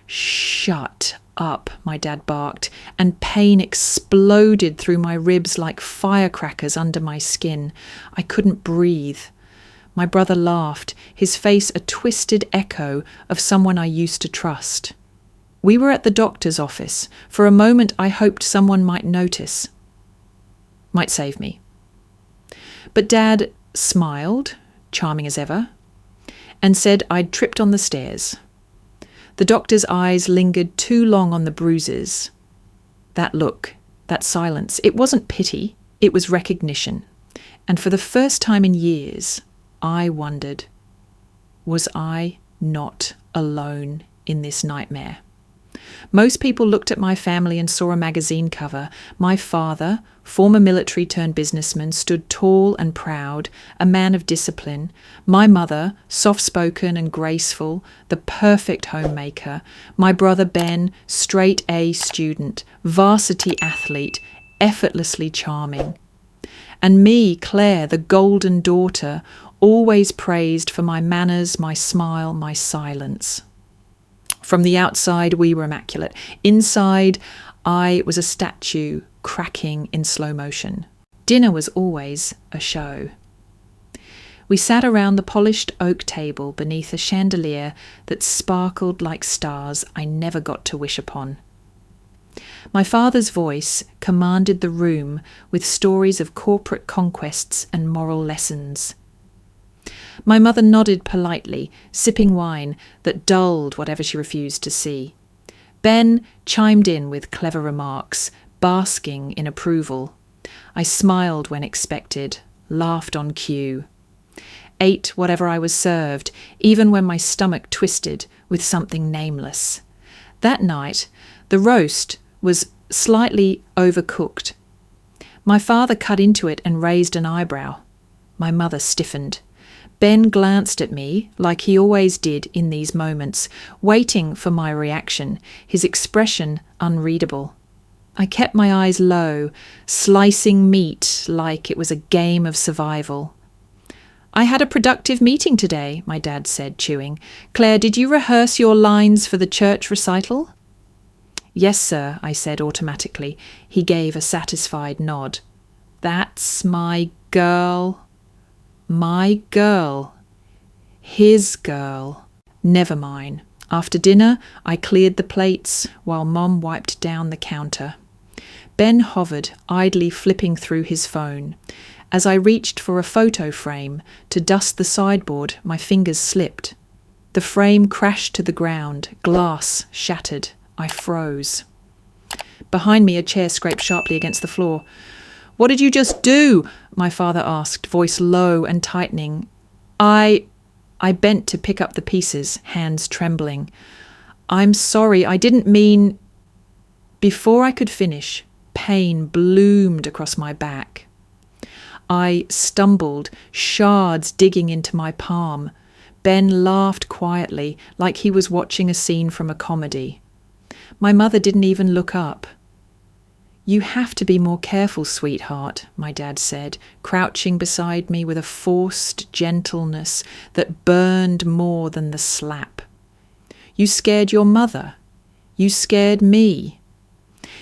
"Shut up," my dad barked, and pain exploded through my ribs like firecrackers under my skin. I couldn't breathe. My brother laughed, his face a twisted echo of someone I used to trust. We were at the doctor's office. For a moment I hoped someone might notice. Might save me. But Dad smiled, charming as ever, and said I'd tripped on the stairs. The doctor's eyes lingered too long on the bruises. That look, that silence, it wasn't pity, it was recognition. And for the first time in years, I wondered, was I not alone in this nightmare? Most people looked at my family and saw a magazine cover. My father, former military-turned-businessman, stood tall and proud, a man of discipline. My mother, soft-spoken and graceful, the perfect homemaker. My brother Ben, straight-A student, varsity athlete, effortlessly charming. And me, Claire, the golden daughter, always praised for my manners, my smile, my silence. From the outside, we were immaculate. Inside, I was a statue cracking in slow motion. Dinner was always a show. We sat around the polished oak table beneath a chandelier that sparkled like stars I never got to wish upon. My father's voice commanded the room with stories of corporate conquests and moral lessons. My mother nodded politely, sipping wine that dulled whatever she refused to see. Ben chimed in with clever remarks, basking in approval. I smiled when expected, laughed on cue. Ate whatever I was served, even when my stomach twisted with something nameless. That night, the roast was slightly overcooked. My father cut into it and raised an eyebrow. My mother stiffened. Ben glanced at me, like he always did in these moments, waiting for my reaction, his expression unreadable. I kept my eyes low, slicing meat like it was a game of survival. "I had a productive meeting today," my dad said, chewing. "Claire, did you rehearse your lines for the church recital?" "Yes, sir," I said automatically. He gave a satisfied nod. "That's my girl." My girl. His girl. Never mine. After dinner, I cleared the plates while Mom wiped down the counter. Ben hovered, idly flipping through his phone. As I reached for a photo frame to dust the sideboard, my fingers slipped. The frame crashed to the ground, glass shattered. I froze. Behind me, a chair scraped sharply against the floor. "What did you just do?" my father asked, voice low and tightening. I bent to pick up the pieces, hands trembling. "I'm sorry, I didn't mean—" Before I could finish, pain bloomed across my back. I stumbled, shards digging into my palm. Ben laughed quietly, like he was watching a scene from a comedy. My mother didn't even look up. "You have to be more careful, sweetheart," my dad said, crouching beside me with a forced gentleness that burned more than the slap. "You scared your mother. You scared me."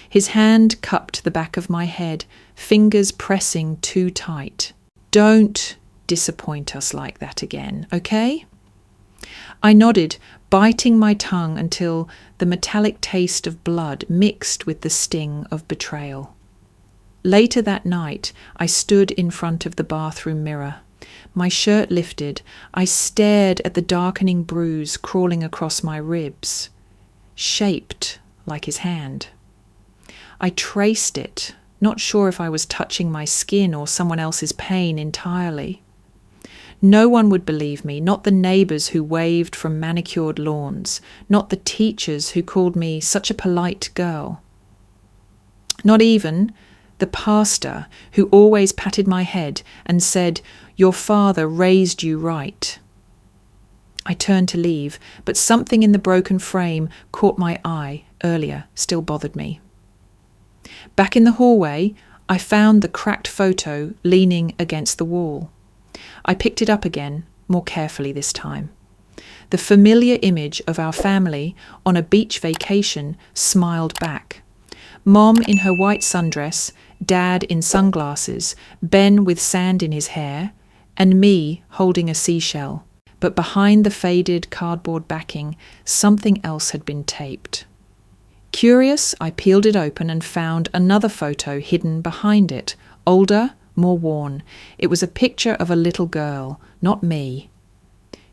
His hand cupped the back of my head, fingers pressing too tight. "Don't disappoint us like that again, okay?" I nodded, biting my tongue until the metallic taste of blood mixed with the sting of betrayal. Later that night, I stood in front of the bathroom mirror. My shirt lifted, I stared at the darkening bruise crawling across my ribs, shaped like his hand. I traced it, not sure if I was touching my skin or someone else's pain entirely. No one would believe me, not the neighbours who waved from manicured lawns, not the teachers who called me such a polite girl. Not even the pastor who always patted my head and said, "Your father raised you right." I turned to leave, but something in the broken frame caught my eye earlier, still bothered me. Back in the hallway, I found the cracked photo leaning against the wall. I picked it up again, more carefully this time. The familiar image of our family on a beach vacation smiled back. Mom in her white sundress, Dad in sunglasses, Ben with sand in his hair, and me holding a seashell. But behind the faded cardboard backing, something else had been taped. Curious, I peeled it open and found another photo hidden behind it, older, more worn. It was a picture of a little girl, not me.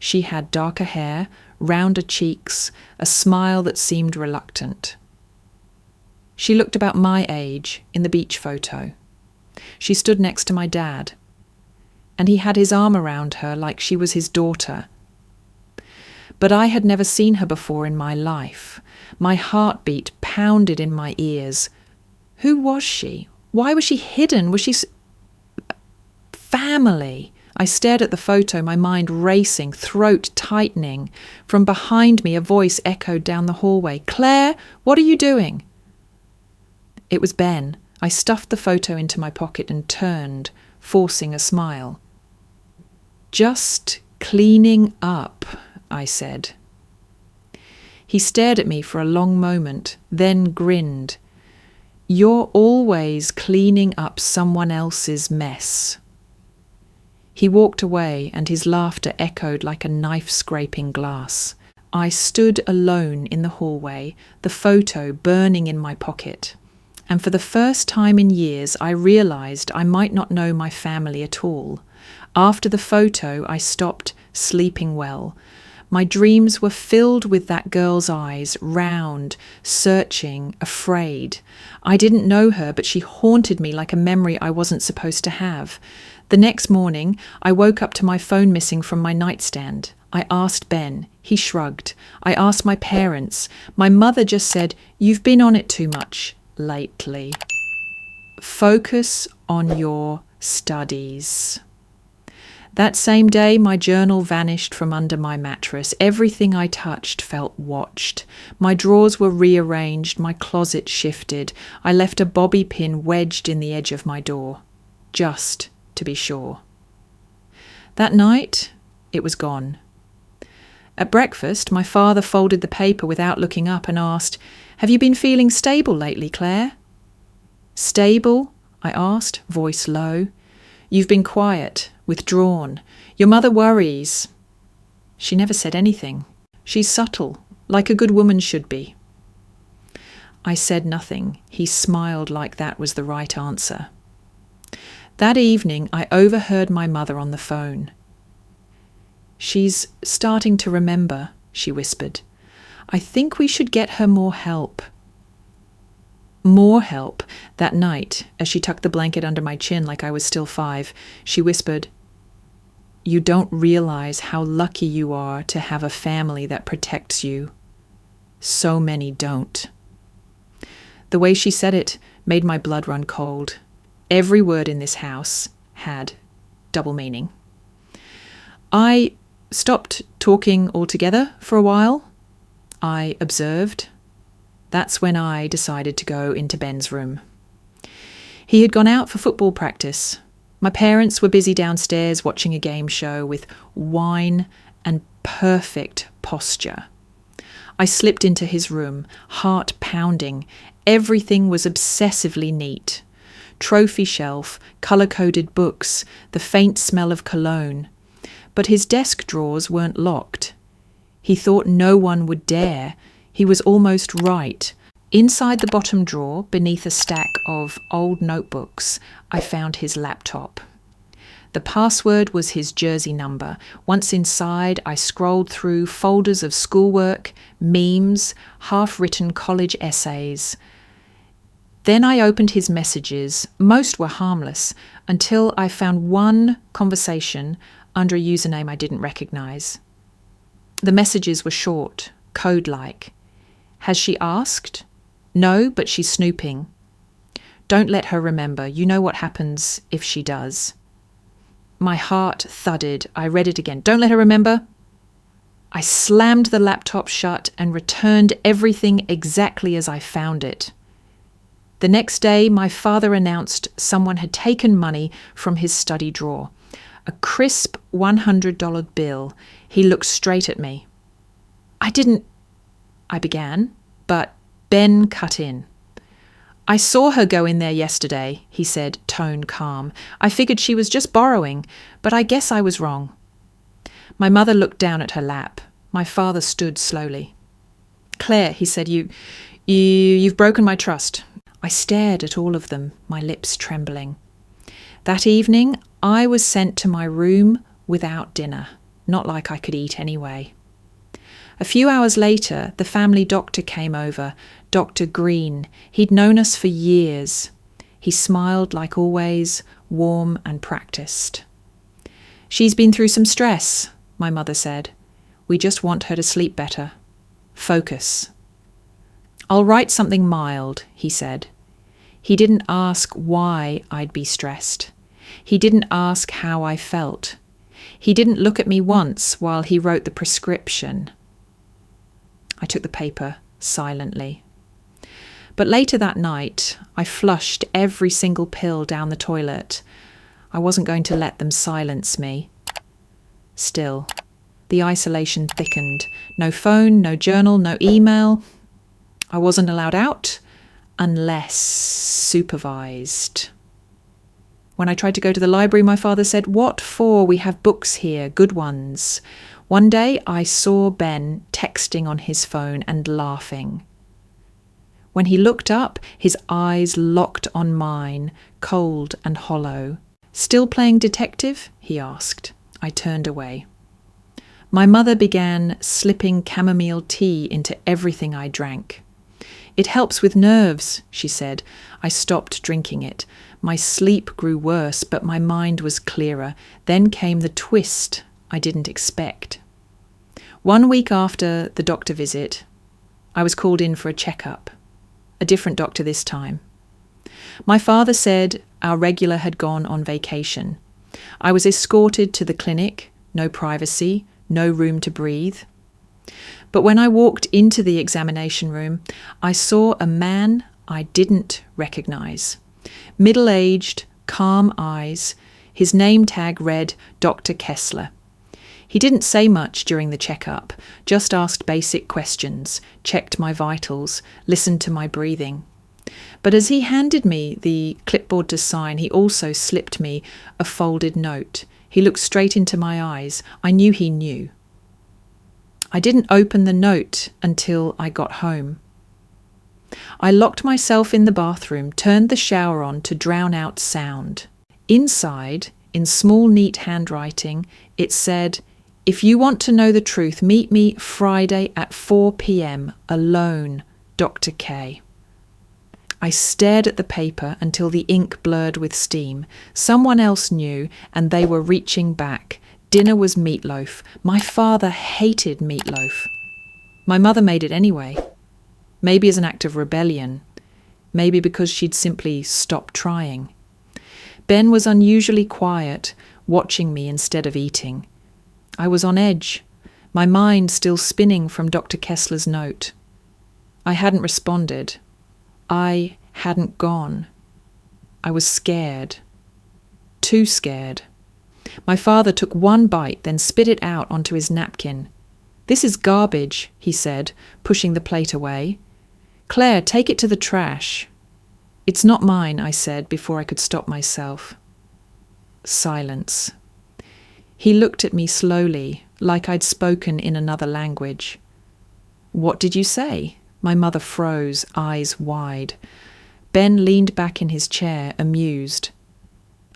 She had darker hair, rounder cheeks, a smile that seemed reluctant. She looked about my age in the beach photo. She stood next to my dad, and he had his arm around her like she was his daughter. But I had never seen her before in my life. My heartbeat pounded in my ears. Who was she? Why was she hidden? Was she family? I stared at the photo, my mind racing, throat tightening. From behind me, a voice echoed down the hallway. "Claire, what are you doing?" It was Ben. I stuffed the photo into my pocket and turned, forcing a smile. "Just cleaning up," I said. He stared at me for a long moment, then grinned. "You're always cleaning up someone else's mess." He walked away, and his laughter echoed like a knife scraping glass. I stood alone in the hallway, the photo burning in my pocket. And for the first time in years, I realized I might not know my family at all. After the photo, I stopped sleeping well. My dreams were filled with that girl's eyes, round, searching, afraid. I didn't know her, but she haunted me like a memory I wasn't supposed to have. The next morning, I woke up to my phone missing from my nightstand. I asked Ben. He shrugged. I asked my parents. My mother just said, "You've been on it too much lately. Focus on your studies." That same day, my journal vanished from under my mattress. Everything I touched felt watched. My drawers were rearranged, my closet shifted. I left a bobby pin wedged in the edge of my door, just to be sure. That night, it was gone. At breakfast, my father folded the paper without looking up and asked, "Have you been feeling stable lately, Claire?" "Stable?" I asked, voice low. "You've been quiet, withdrawn. Your mother worries." She never said anything. She's subtle, like a good woman should be. I said nothing. He smiled like that was the right answer. That evening, I overheard my mother on the phone. "She's starting to remember," she whispered. "I think we should get her more help." More help. That night, as she tucked the blanket under my chin like I was still 5, she whispered, "You don't realize how lucky you are to have a family that protects you. So many don't." The way she said it made my blood run cold. Every word in this house had double meaning. I stopped talking altogether for a while. I observed. That's when I decided to go into Ben's room. He had gone out for football practice. My parents were busy downstairs watching a game show with wine and perfect posture. I slipped into his room, heart pounding. Everything was obsessively neat. Trophy shelf, colour-coded books, the faint smell of cologne. But his desk drawers weren't locked. He thought no one would dare. He was almost right. Inside the bottom drawer, beneath a stack of old notebooks, I found his laptop. The password was his jersey number. Once inside, I scrolled through folders of schoolwork, memes, half-written college essays. Then I opened his messages. Most were harmless, until I found one conversation under a username I didn't recognize. The messages were short, code-like. "Has she asked?" "No, but she's snooping." "Don't let her remember. You know what happens if she does." My heart thudded. I read it again. "Don't let her remember." I slammed the laptop shut and returned everything exactly as I found it. The next day, my father announced someone had taken money from his study drawer. A crisp $100 bill. He looked straight at me. I began, but Ben cut in. I saw her go in there yesterday, he said, tone calm. I figured she was just borrowing, but I guess I was wrong. My mother looked down at her lap. My father stood slowly. Claire, he said, you've broken my trust. I stared at all of them, my lips trembling. That evening, I was sent to my room without dinner, not like I could eat anyway. A few hours later, the family doctor came over, Dr. Green. He'd known us for years. He smiled like always, warm and practiced. She's been through some stress, my mother said. We just want her to sleep better. Focus. I'll write something mild, he said. He didn't ask why I'd be stressed. He didn't ask how I felt. He didn't look at me once while he wrote the prescription. I took the paper silently. But later that night, I flushed every single pill down the toilet. I wasn't going to let them silence me. Still, the isolation thickened. No phone, no journal, no email. I wasn't allowed out unless supervised. When I tried to go to the library, my father said, "What for? We have books here, good ones." One day I saw Ben texting on his phone and laughing. When he looked up, his eyes locked on mine, cold and hollow. "Still playing detective?" he asked. I turned away. My mother began slipping chamomile tea into everything I drank. "It helps with nerves," she said. I stopped drinking it. My sleep grew worse, but my mind was clearer. Then came the twist I didn't expect. 1 week after the doctor visit, I was called in for a checkup. A different doctor this time. My father said our regular had gone on vacation. I was escorted to the clinic, no privacy, no room to breathe. But when I walked into the examination room, I saw a man I didn't recognize. Middle-aged, calm eyes. His name tag read Dr. Kessler. He didn't say much during the checkup, just asked basic questions, checked my vitals, listened to my breathing. But as he handed me the clipboard to sign, he also slipped me a folded note. He looked straight into my eyes. I knew he knew. I didn't open the note until I got home. I locked myself in the bathroom, turned the shower on to drown out sound. Inside, in small, neat handwriting, it said, "If you want to know the truth, meet me Friday at 4 p.m. alone, Dr. K." I stared at the paper until the ink blurred with steam. Someone else knew, and they were reaching back. Dinner was meatloaf. My father hated meatloaf. My mother made it anyway. Maybe as an act of rebellion. Maybe because she'd simply stopped trying. Ben was unusually quiet, watching me instead of eating. I was on edge, my mind still spinning from Dr. Kessler's note. I hadn't responded. I hadn't gone. I was scared. Too scared. My father took one bite, then spit it out onto his napkin. "This is garbage," he said, pushing the plate away. "Claire, take it to the trash." "It's not mine," I said before I could stop myself. Silence. He looked at me slowly, like I'd spoken in another language. "What did you say?" My mother froze, eyes wide. Ben leaned back in his chair, amused.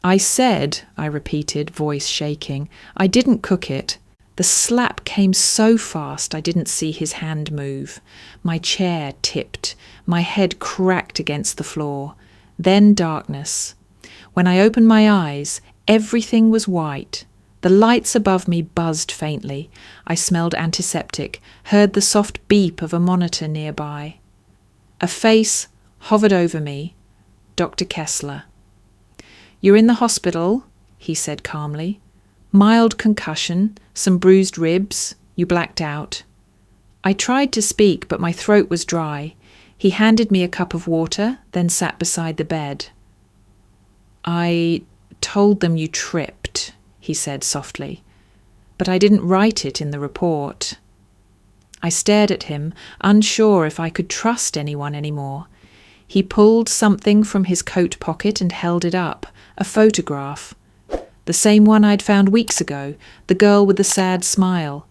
"I said," I repeated, voice shaking, "I didn't cook it." The slap came so fast I didn't see his hand move. My chair tipped. My head cracked against the floor. Then darkness. When I opened my eyes, everything was white. The lights above me buzzed faintly. I smelled antiseptic, heard the soft beep of a monitor nearby. A face hovered over me. Dr. Kessler. "You're in the hospital," he said calmly. "Mild concussion, some bruised ribs, you blacked out." I tried to speak, but my throat was dry. He handed me a cup of water, then sat beside the bed. "I told them you tripped," he said softly, "but I didn't write it in the report." I stared at him, unsure if I could trust anyone anymore. He pulled something from his coat pocket and held it up, a photograph. The same one I'd found weeks ago, the girl with the sad smile.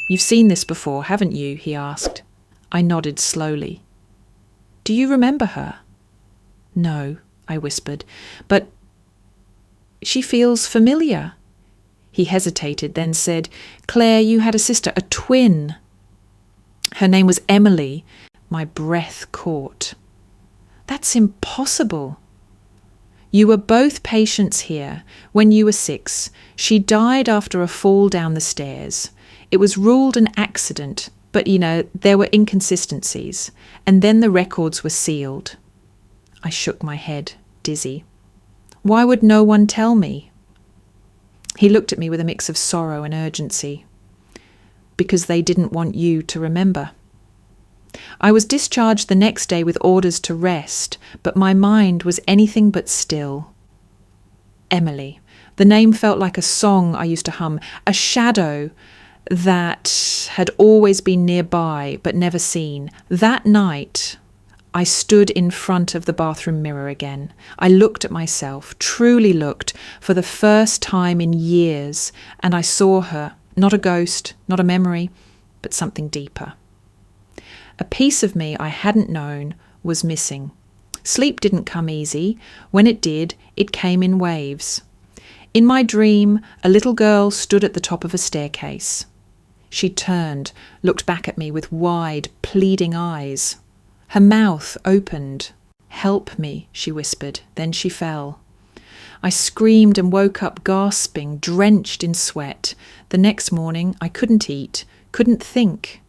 "You've seen this before, haven't you?" he asked. I nodded slowly. "Do you remember her?" "No," I whispered, "but she feels familiar." He hesitated, then said, "Claire, you had a sister, a twin." "Her name was Emily." My breath caught. "That's impossible." "You were both patients here when you were 6. She died after a fall down the stairs. It was ruled an accident, but, there were inconsistencies. And then the records were sealed." I shook my head, dizzy. "Why would no one tell me?" He looked at me with a mix of sorrow and urgency. "Because they didn't want you to remember." I was discharged the next day with orders to rest, but my mind was anything but still. Emily. The name felt like a song I used to hum, a shadow that had always been nearby but never seen. That night, I stood in front of the bathroom mirror again. I looked at myself, truly looked, for the first time in years, and I saw her, not a ghost, not a memory, but something deeper. A piece of me I hadn't known was missing. Sleep didn't come easy. When it did, it came in waves. In my dream, a little girl stood at the top of a staircase. She turned, looked back at me with wide, pleading eyes. Her mouth opened. "Help me," she whispered. Then she fell. I screamed and woke up gasping, drenched in sweat. The next morning, I couldn't eat, couldn't think.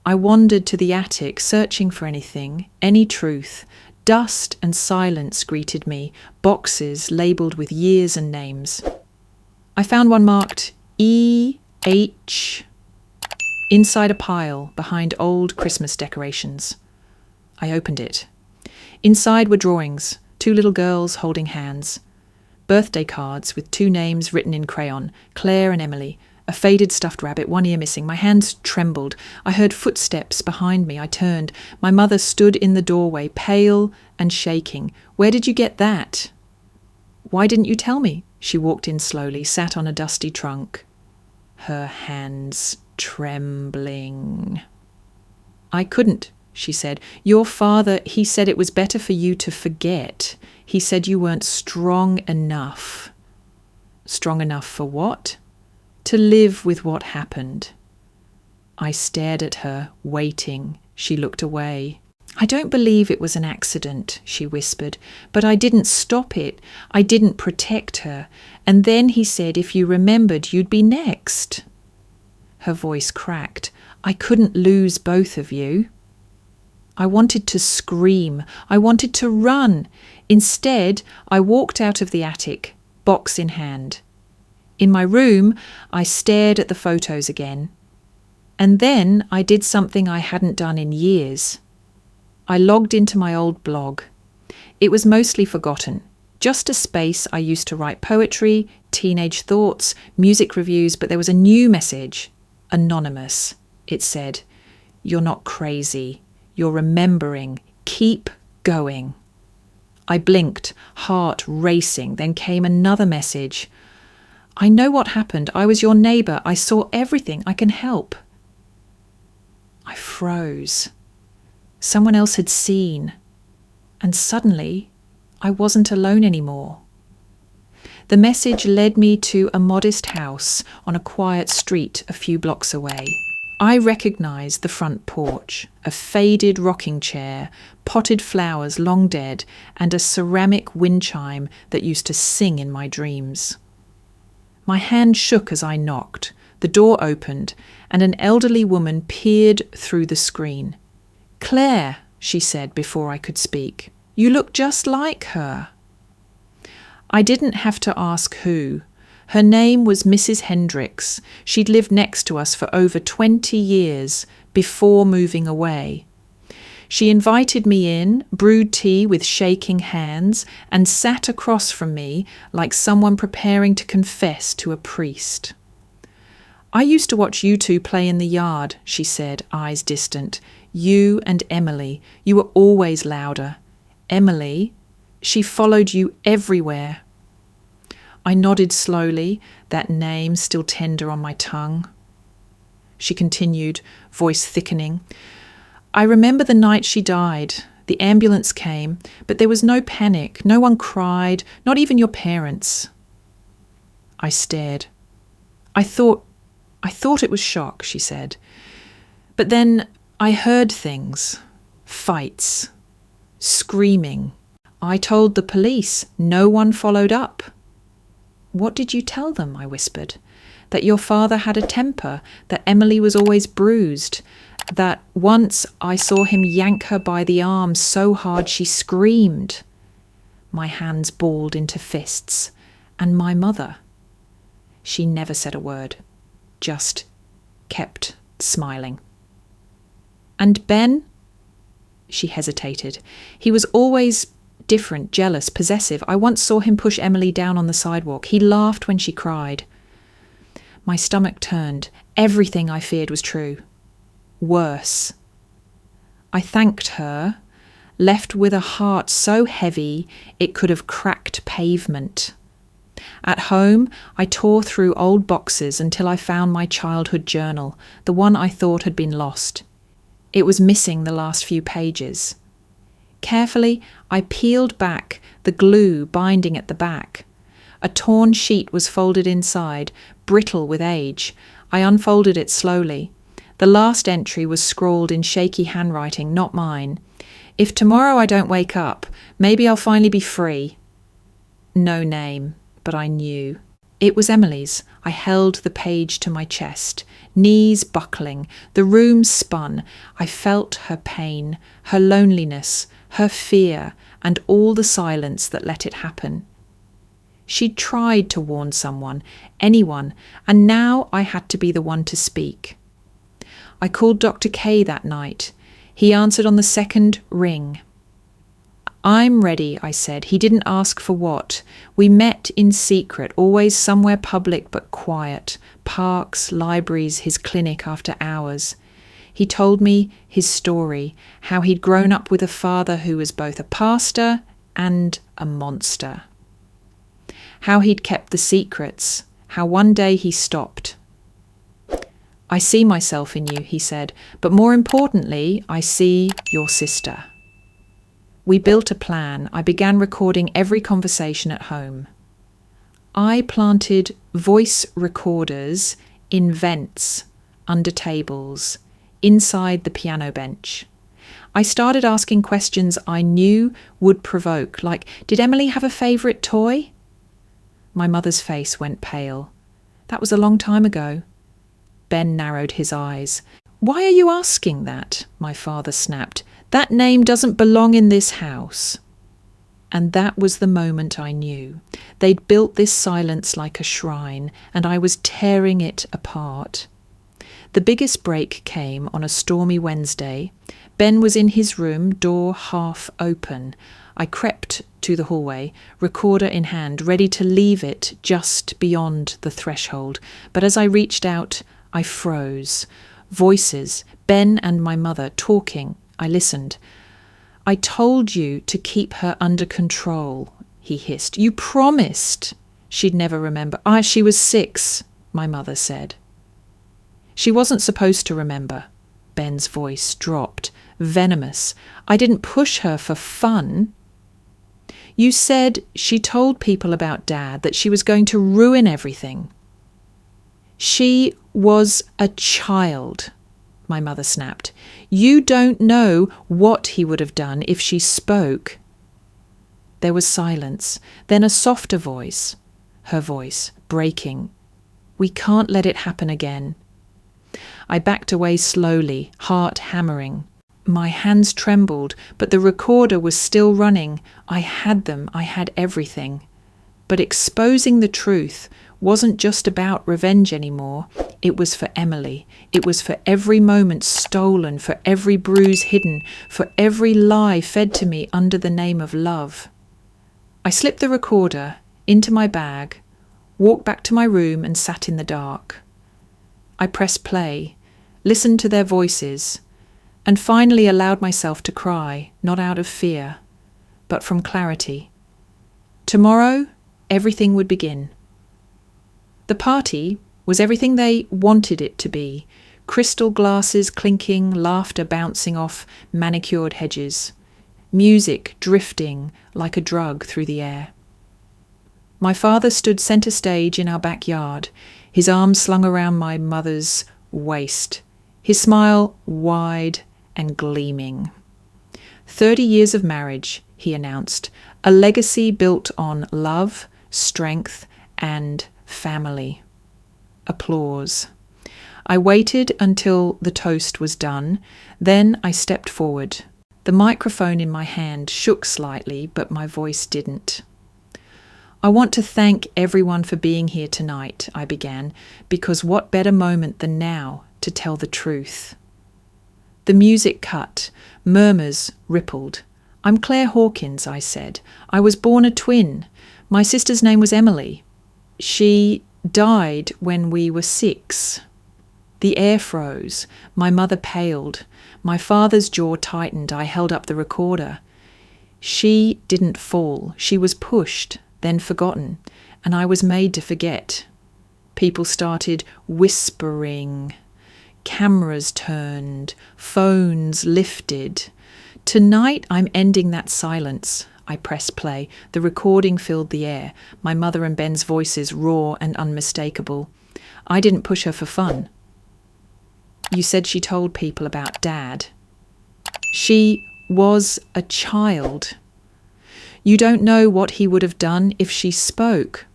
I wandered to the attic, searching for anything, any truth. Dust and silence greeted me, boxes labelled with years and names. I found one marked E.H. inside a pile behind old Christmas decorations. I opened it. Inside were drawings, 2 little girls holding hands. Birthday cards with 2 names written in crayon, Claire and Emily. A faded stuffed rabbit, 1 ear missing. My hands trembled. I heard footsteps behind me. I turned. My mother stood in the doorway, pale and shaking. "Where did you get that?" "Why didn't you tell me?" She walked in slowly, sat on a dusty trunk, her hands trembling. "I couldn't," she said. "Your father, he said it was better for you to forget. He said you weren't strong enough." "Strong enough for what?" "To live with what happened." I stared at her, waiting. She looked away. "I don't believe it was an accident," she whispered, "but I didn't stop it. I didn't protect her. And then he said if you remembered, you'd be next." Her voice cracked. "I couldn't lose both of you." I wanted to scream. I wanted to run. Instead, I walked out of the attic, box in hand. In my room, I stared at the photos again. And then I did something I hadn't done in years. I logged into my old blog. It was mostly forgotten. Just a space I used to write poetry, teenage thoughts, music reviews, but there was a new message. Anonymous. It said, "You're not crazy. You're remembering. Keep going." I blinked, heart racing. Then came another message. "I know what happened. I was your neighbour. I saw everything. I can help." I froze. Someone else had seen. And suddenly, I wasn't alone anymore. The message led me to a modest house on a quiet street a few blocks away. I recognised the front porch, a faded rocking chair, potted flowers long dead, and a ceramic wind chime that used to sing in my dreams. My hand shook as I knocked. The door opened, and an elderly woman peered through the screen. "Claire," she said before I could speak, "you look just like her." I didn't have to ask who. Her name was Mrs. Hendricks. She'd lived next to us for over 20 years before moving away. She invited me in, brewed tea with shaking hands, and sat across from me like someone preparing to confess to a priest. I used to watch you two play in the yard, she said, eyes distant. You and Emily. You were always louder. Emily, she followed you everywhere. I nodded slowly, that name still tender on my tongue. She continued, voice thickening. I remember the night she died. The ambulance came, but there was no panic. No one cried, not even your parents. I stared. I thought it was shock, she said. But then I heard things. Fights. Screaming. I told the police. No one followed up. What did you tell them? I whispered. That your father had a temper, that Emily was always bruised, that once I saw him yank her by the arm so hard she screamed. My hands balled into fists. And my mother. She never said a word, just kept smiling. And Ben? She hesitated. He was always different, jealous, possessive. I once saw him push Emily down on the sidewalk. He laughed when she cried. My stomach turned. Everything I feared was true. Worse. I thanked her, left with a heart so heavy it could have cracked pavement. At home, I tore through old boxes until I found my childhood journal, the one I thought had been lost. It was missing the last few pages. Carefully, I peeled back the glue binding at the back. A torn sheet was folded inside, brittle with age. I unfolded it slowly. The last entry was scrawled in shaky handwriting, not mine. If tomorrow I don't wake up, maybe I'll finally be free. No name, but I knew. It was Emily's. I held the page to my chest, knees buckling. The room spun. I felt her pain, her loneliness, her fear, and all the silence that let it happen. She'd tried to warn someone, anyone, and now I had to be the one to speak. I called Dr. K that night. He answered on the second ring. I'm ready, I said. He didn't ask for what. We met in secret, always somewhere public but quiet. Parks, libraries, his clinic after hours. He told me his story, how he'd grown up with a father who was both a pastor and a monster. How he'd kept the secrets, how one day he stopped. I see myself in you, he said, but more importantly, I see your sister. We built a plan. I began recording every conversation at home. I planted voice recorders in vents, under tables, inside the piano bench. I started asking questions I knew would provoke, like, did Emily have a favourite toy? My mother's face went pale. That was a long time ago. Ben narrowed his eyes. Why are you asking that? My father snapped. That name doesn't belong in this house. And that was the moment I knew. They'd built this silence like a shrine, and I was tearing it apart. The biggest break came on a stormy Wednesday. Ben was in his room, door half open. I crept to the hallway, recorder in hand, ready to leave it just beyond the threshold. But as I reached out, I froze. Voices, Ben and my mother, talking. I listened. I told you to keep her under control, he hissed. You promised. She'd never remember. She was 6, my mother said. She wasn't supposed to remember. Ben's voice dropped, venomous. I didn't push her for fun. You said she told people about Dad, that she was going to ruin everything. She was a child, my mother snapped. You don't know what he would have done if she spoke. There was silence, then a softer voice, her voice breaking. We can't let it happen again. I backed away slowly, heart hammering. My hands trembled, but the recorder was still running. I had them, I had everything. But exposing the truth wasn't just about revenge anymore. It was for Emily. It was for every moment stolen, for every bruise hidden, for every lie fed to me under the name of love. I slipped the recorder into my bag, walked back to my room and sat in the dark. I pressed play, listened to their voices, and finally allowed myself to cry, not out of fear, but from clarity. Tomorrow, everything would begin. The party was everything they wanted it to be. Crystal glasses clinking, laughter bouncing off manicured hedges, music drifting like a drug through the air. My father stood centre stage in our backyard, his arms slung around my mother's waist, his smile wide and gleaming. 30 years of marriage, he announced, a legacy built on love, strength, and family. Applause. I waited until the toast was done, then I stepped forward. The microphone in my hand shook slightly, but my voice didn't. I want to thank everyone for being here tonight, I began, because what better moment than now to tell the truth? The music cut, murmurs rippled. I'm Claire Hawkins, I said. I was born a twin. My sister's name was Emily. She died when we were 6. The air froze. My mother paled. My father's jaw tightened. I held up the recorder. She didn't fall. She was pushed, then forgotten, and I was made to forget. People started whispering. Cameras turned. Phones lifted. Tonight I'm ending that silence. I pressed play. The recording filled the air. My mother and Ben's voices raw and unmistakable. I didn't push her for fun. You said she told people about Dad. She was a child. You don't know what he would have done if she spoke.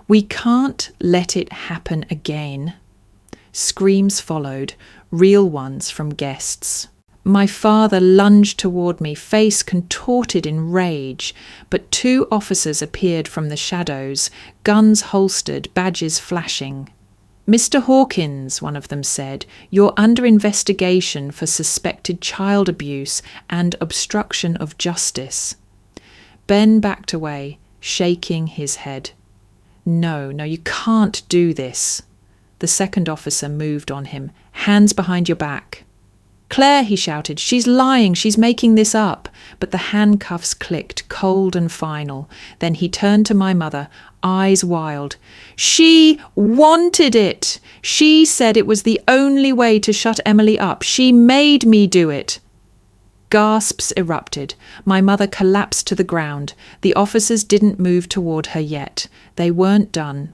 We can't let it happen again. Screams followed, real ones from guests. My father lunged toward me, face contorted in rage, but 2 officers appeared from the shadows, guns holstered, badges flashing. Mr. Hawkins, one of them said, you're under investigation for suspected child abuse and obstruction of justice. Ben backed away, shaking his head. No, you can't do this. The second officer moved on him. Hands behind your back. Claire, he shouted, she's lying, she's making this up. But the handcuffs clicked, cold and final. Then he turned to my mother, eyes wild. She wanted it. She said it was the only way to shut Emily up. She made me do it. Gasps erupted. My mother collapsed to the ground. The officers didn't move toward her yet. They weren't done.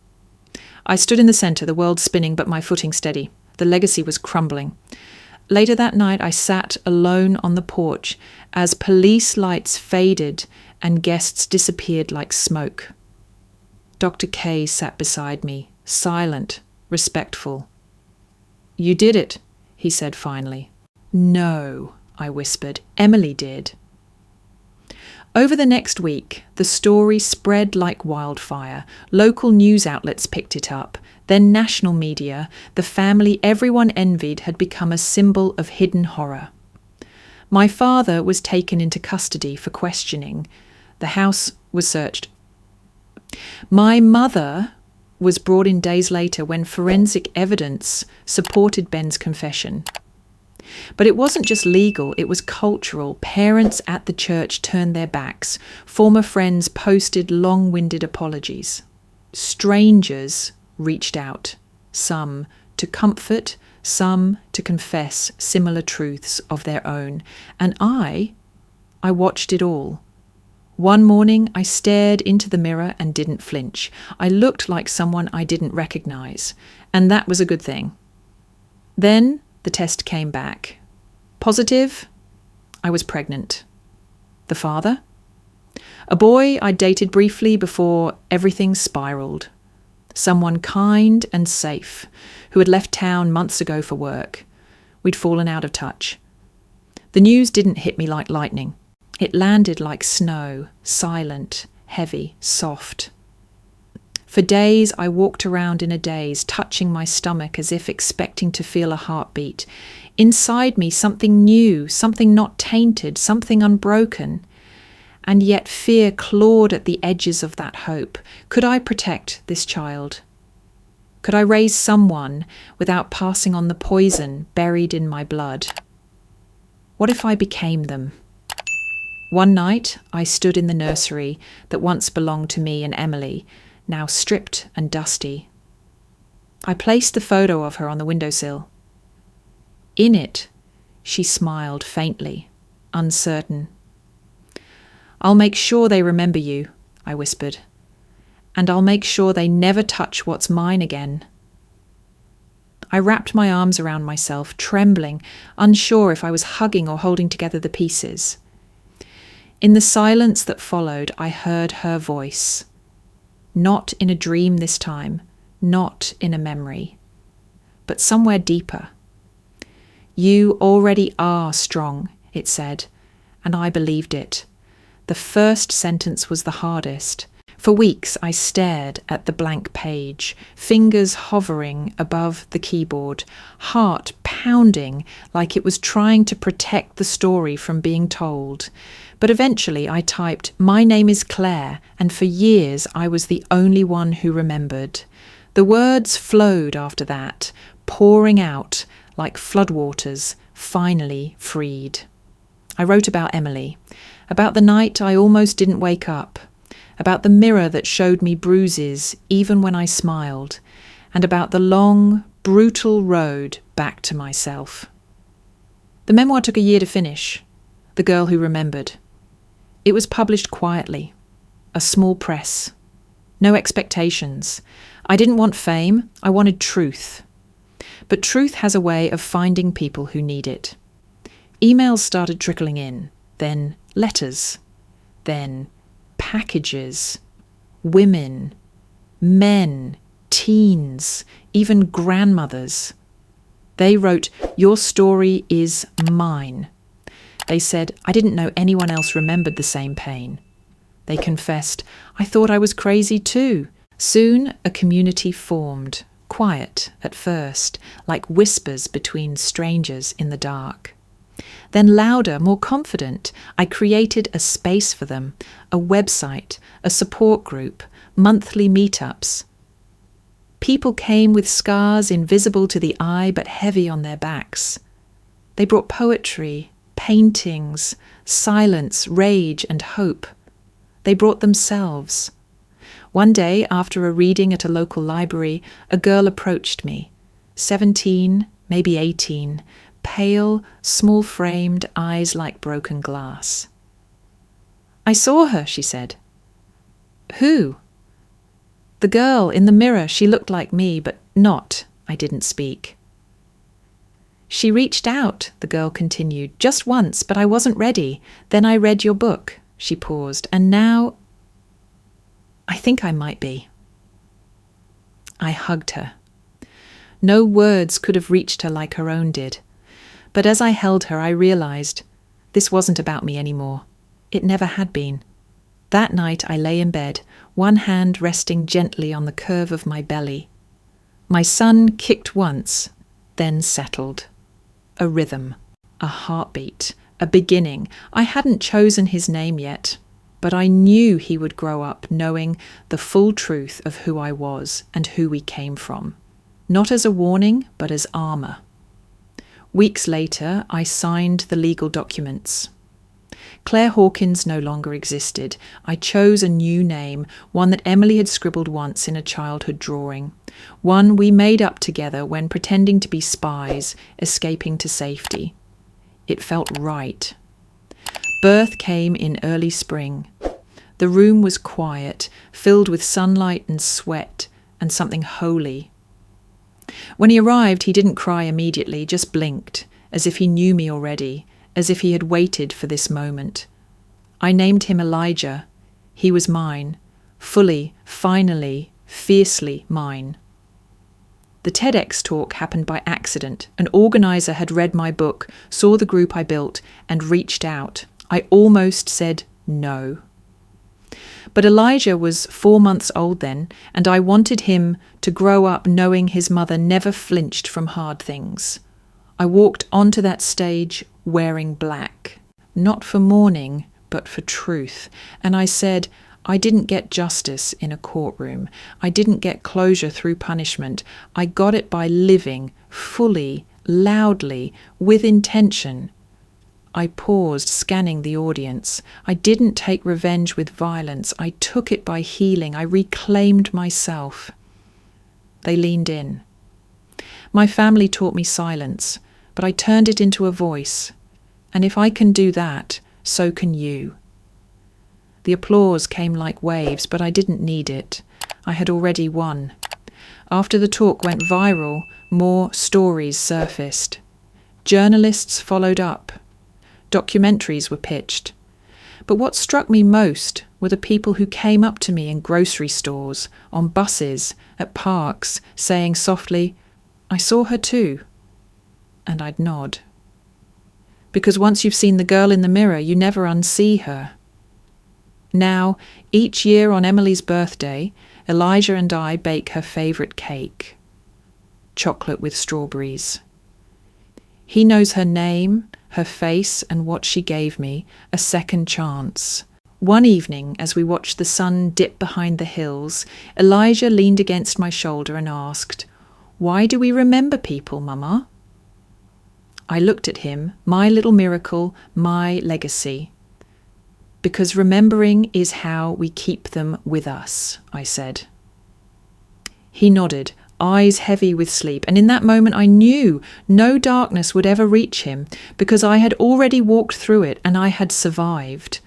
I stood in the centre, the world spinning, but my footing steady. The legacy was crumbling. Later that night, I sat alone on the porch as police lights faded and guests disappeared like smoke. Dr. K sat beside me, silent, respectful. You did it, he said finally. No, I whispered. Emily did. Over the next week, the story spread like wildfire. Local news outlets picked it up. Then national media, the family everyone envied, had become a symbol of hidden horror. My father was taken into custody for questioning. The house was searched. My mother was brought in days later when forensic evidence supported Ben's confession. But it wasn't just legal, it was cultural. Parents at the church turned their backs. Former friends posted long-winded apologies. Strangers reached out, some to comfort, some to confess similar truths of their own. And I watched it all. One morning I stared into the mirror and didn't flinch. I looked like someone I didn't recognize, and that was a good thing. Then the test came back. Positive, I was pregnant. The father? A boy I'd dated briefly before everything spiraled. Someone kind and safe, who had left town months ago for work. We'd fallen out of touch. The news didn't hit me like lightning. It landed like snow, silent, heavy, soft. For days I walked around in a daze, touching my stomach as if expecting to feel a heartbeat. Inside me something new, something not tainted, something unbroken. And yet fear clawed at the edges of that hope. Could I protect this child? Could I raise someone without passing on the poison buried in my blood? What if I became them? One night, I stood in the nursery that once belonged to me and Emily, now stripped and dusty. I placed the photo of her on the windowsill. In it, she smiled faintly, uncertain. "I'll make sure they remember you," I whispered. "And I'll make sure they never touch what's mine again." I wrapped my arms around myself, trembling, unsure if I was hugging or holding together the pieces. In the silence that followed, I heard her voice. Not in a dream this time, not in a memory, but somewhere deeper. "You already are strong," it said, and I believed it. The first sentence was the hardest. For weeks I stared at the blank page, fingers hovering above the keyboard, heart pounding like it was trying to protect the story from being told. But eventually I typed, "My name is Claire," and for years I was the only one who remembered. The words flowed after that, pouring out like floodwaters, finally freed. I wrote about Emily, about the night I almost didn't wake up, about the mirror that showed me bruises even when I smiled, and about the long, brutal road back to myself. The memoir took a year to finish, The Girl Who Remembered. It was published quietly, a small press. No expectations. I didn't want fame, I wanted truth. But truth has a way of finding people who need it. Emails started trickling in, then letters, then packages, women, men, teens, even grandmothers. They wrote, "Your story is mine." They said, "I didn't know anyone else remembered the same pain." They confessed, "I thought I was crazy too." Soon a community formed, quiet at first, like whispers between strangers in the dark. Then louder, more confident, I created a space for them, a website, a support group, monthly meetups. People came with scars invisible to the eye but heavy on their backs. They brought poetry, paintings, silence, rage, and hope. They brought themselves. One day, after a reading at a local library, a girl approached me, 17, maybe 18, pale, small-framed, eyes like broken glass. "I saw her," she said. "Who?" "The girl in the mirror. She looked like me, but not." I didn't speak. "She reached out," the girl continued, "just once, but I wasn't ready. Then I read your book." She paused. "And now I think I might be." I hugged her. No words could have reached her like her own did. But as I held her, I realized this wasn't about me anymore. It never had been. That night I lay in bed, one hand resting gently on the curve of my belly. My son kicked once, then settled. A rhythm, a heartbeat, a beginning. I hadn't chosen his name yet, but I knew he would grow up knowing the full truth of who I was and who we came from. Not as a warning, but as armor. Weeks later, I signed the legal documents. Claire Hawkins no longer existed. I chose a new name, one that Emily had scribbled once in a childhood drawing, one we made up together when pretending to be spies, escaping to safety. It felt right. Birth came in early spring. The room was quiet, filled with sunlight and sweat and something holy. When he arrived, he didn't cry immediately, just blinked, as if he knew me already, as if he had waited for this moment. I named him Elijah. He was mine, fully, finally, fiercely mine. The TEDx talk happened by accident. An organizer had read my book, saw the group I built, and reached out. I almost said no. But Elijah was 4 months old then, and I wanted him to grow up knowing his mother never flinched from hard things. I walked onto that stage wearing black, not for mourning, but for truth, and I said, I didn't get justice in a courtroom. I didn't get closure through punishment. I got it by living fully, loudly, with intention. I paused, scanning the audience. I didn't take revenge with violence. I took it by healing. I reclaimed myself. They leaned in. My family taught me silence, but I turned it into a voice. And if I can do that, so can you. The applause came like waves, but I didn't need it. I had already won. After the talk went viral, more stories surfaced. Journalists followed up. Documentaries were pitched. But what struck me most were the people who came up to me in grocery stores, on buses, at parks, saying softly, "I saw her too." And I'd nod. Because once you've seen the girl in the mirror, you never unsee her. Now, each year on Emily's birthday, Elijah and I bake her favourite cake. Chocolate with strawberries. He knows her name, her face, and what she gave me, a second chance. One evening, as we watched the sun dip behind the hills, Elijah leaned against my shoulder and asked, "Why do we remember people, Mama?" I looked at him, my little miracle, my legacy. "Because remembering is how we keep them with us," I said. He nodded, eyes heavy with sleep, and in that moment I knew no darkness would ever reach him, because I had already walked through it and I had survived.